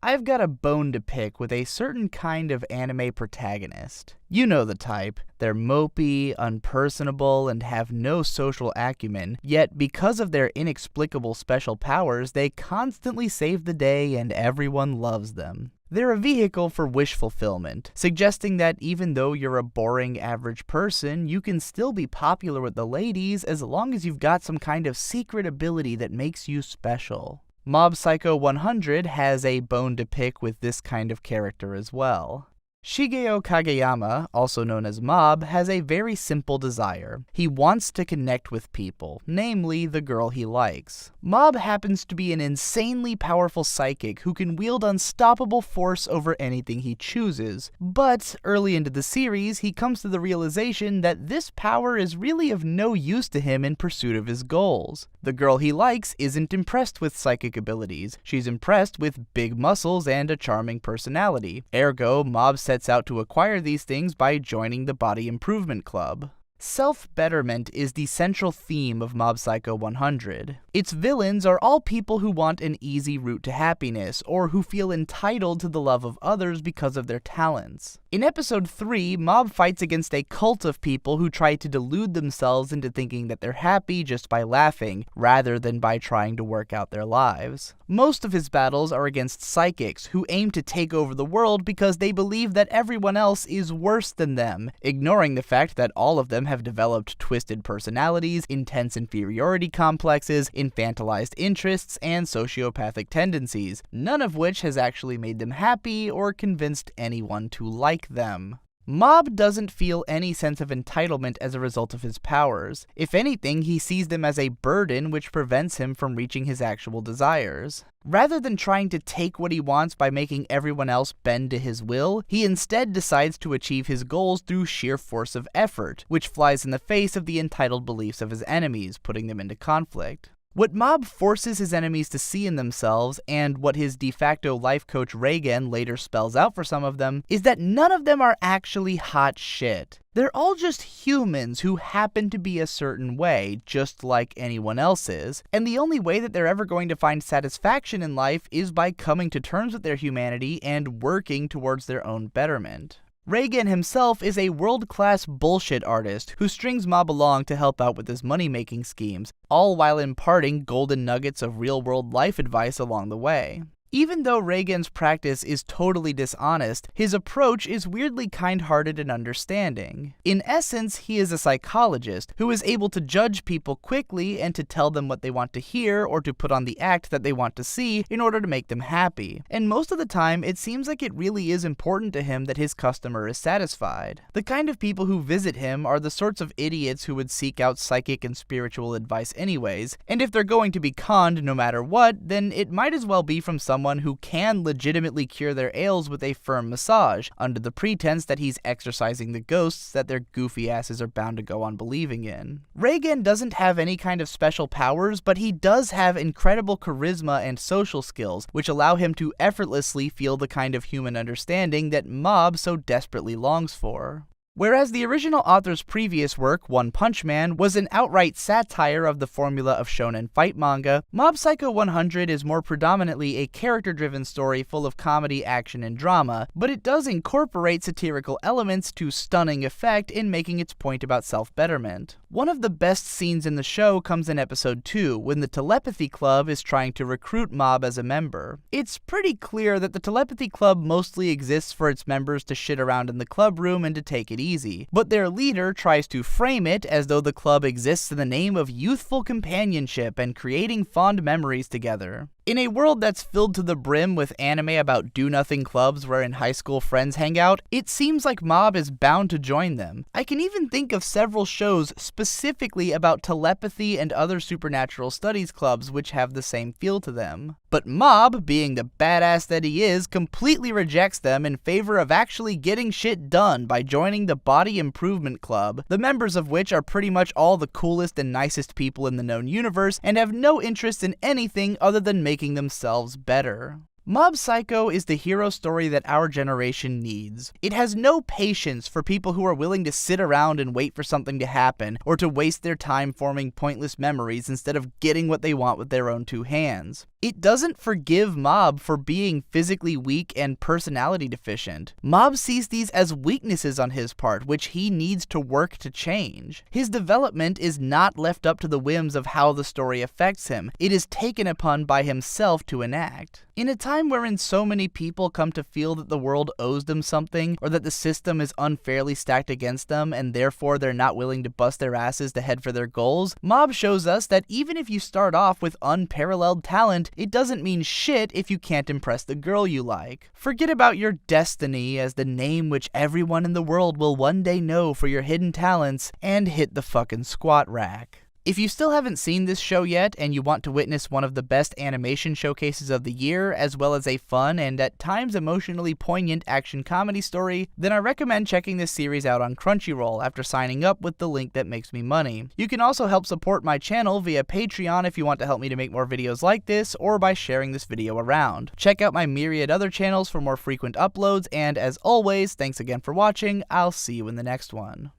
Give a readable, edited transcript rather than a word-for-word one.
I've got a bone to pick with a certain kind of anime protagonist. You know the type. They're mopey, unpersonable, and have no social acumen, yet because of their inexplicable special powers, they constantly save the day and everyone loves them. They're a vehicle for wish fulfillment, suggesting that even though you're a boring average person, you can still be popular with the ladies as long as you've got some kind of secret ability that makes you special. Mob Psycho 100 has a bone to pick with this kind of character as well. Shigeo Kageyama, also known as Mob, has a very simple desire. He wants to connect with people, namely the girl he likes. Mob happens to be an insanely powerful psychic who can wield unstoppable force over anything he chooses, but early into the series, he comes to the realization that this power is really of no use to him in pursuit of his goals. The girl he likes isn't impressed with psychic abilities, she's impressed with big muscles and a charming personality. Ergo, Mob sets out to acquire these things by joining the Body Improvement Club. Self-betterment is the central theme of Mob Psycho 100. Its villains are all people who want an easy route to happiness, or who feel entitled to the love of others because of their talents. In episode 3, Mob fights against a cult of people who try to delude themselves into thinking that they're happy just by laughing, rather than by trying to work out their lives. Most of his battles are against psychics, who aim to take over the world because they believe that everyone else is worse than them, ignoring the fact that all of them have developed twisted personalities, intense inferiority complexes, infantilized interests, and sociopathic tendencies, none of which has actually made them happy or convinced anyone to like them. Mob doesn't feel any sense of entitlement as a result of his powers. If anything, he sees them as a burden which prevents him from reaching his actual desires. Rather than trying to take what he wants by making everyone else bend to his will, he instead decides to achieve his goals through sheer force of effort, which flies in the face of the entitled beliefs of his enemies, putting them into conflict. What Mob forces his enemies to see in themselves, and what his de facto life coach Reigen later spells out for some of them, is that none of them are actually hot shit. They're all just humans who happen to be a certain way, just like anyone else is, and the only way that they're ever going to find satisfaction in life is by coming to terms with their humanity and working towards their own betterment. Reigen himself is a world-class bullshit artist who strings Mob along to help out with his money-making schemes, all while imparting golden nuggets of real-world life advice along the way. Even though Reigen's practice is totally dishonest, his approach is weirdly kind-hearted and understanding. In essence, he is a psychologist who is able to judge people quickly and to tell them what they want to hear or to put on the act that they want to see in order to make them happy. And most of the time, it seems like it really is important to him that his customer is satisfied. The kind of people who visit him are the sorts of idiots who would seek out psychic and spiritual advice anyways, and if they're going to be conned no matter what, then it might as well be from someone who can legitimately cure their ails with a firm massage, under the pretense that he's exorcising the ghosts that their goofy asses are bound to go on believing in. Reigen doesn't have any kind of special powers, but he does have incredible charisma and social skills, which allow him to effortlessly feel the kind of human understanding that Mob so desperately longs for. Whereas the original author's previous work, One Punch Man, was an outright satire of the formula of shonen fight manga, Mob Psycho 100 is more predominantly a character-driven story full of comedy, action, and drama, but it does incorporate satirical elements to stunning effect in making its point about self-betterment. One of the best scenes in the show comes in episode 2, when the Telepathy Club is trying to recruit Mob as a member. It's pretty clear that the Telepathy Club mostly exists for its members to shit around in the club room and to take it easy, but their leader tries to frame it as though the club exists in the name of youthful companionship and creating fond memories together. In a world that's filled to the brim with anime about do-nothing clubs wherein high school friends hang out, it seems like Mob is bound to join them. I can even think of several shows specifically about telepathy and other supernatural studies clubs which have the same feel to them. But Mob, being the badass that he is, completely rejects them in favor of actually getting shit done by joining the Body Improvement Club, the members of which are pretty much all the coolest and nicest people in the known universe and have no interest in anything other than making themselves better. Mob Psycho is the hero story that our generation needs. It has no patience for people who are willing to sit around and wait for something to happen, or to waste their time forming pointless memories instead of getting what they want with their own two hands. It doesn't forgive Mob for being physically weak and personality deficient. Mob sees these as weaknesses on his part, which he needs to work to change. His development is not left up to the whims of how the story affects him. It is taken upon by himself to enact. In a time wherein so many people come to feel that the world owes them something, or that the system is unfairly stacked against them, and therefore they're not willing to bust their asses to head for their goals, Mob shows us that even if you start off with unparalleled talent, it doesn't mean shit if you can't impress the girl you like. Forget about your destiny as the name which everyone in the world will one day know for your hidden talents, and hit the fucking squat rack. If you still haven't seen this show yet, and you want to witness one of the best animation showcases of the year, as well as a fun and at times emotionally poignant action comedy story, then I recommend checking this series out on Crunchyroll after signing up with the link that makes me money. You can also help support my channel via Patreon if you want to help me to make more videos like this, or by sharing this video around. Check out my myriad other channels for more frequent uploads, and as always, thanks again for watching. I'll see you in the next one.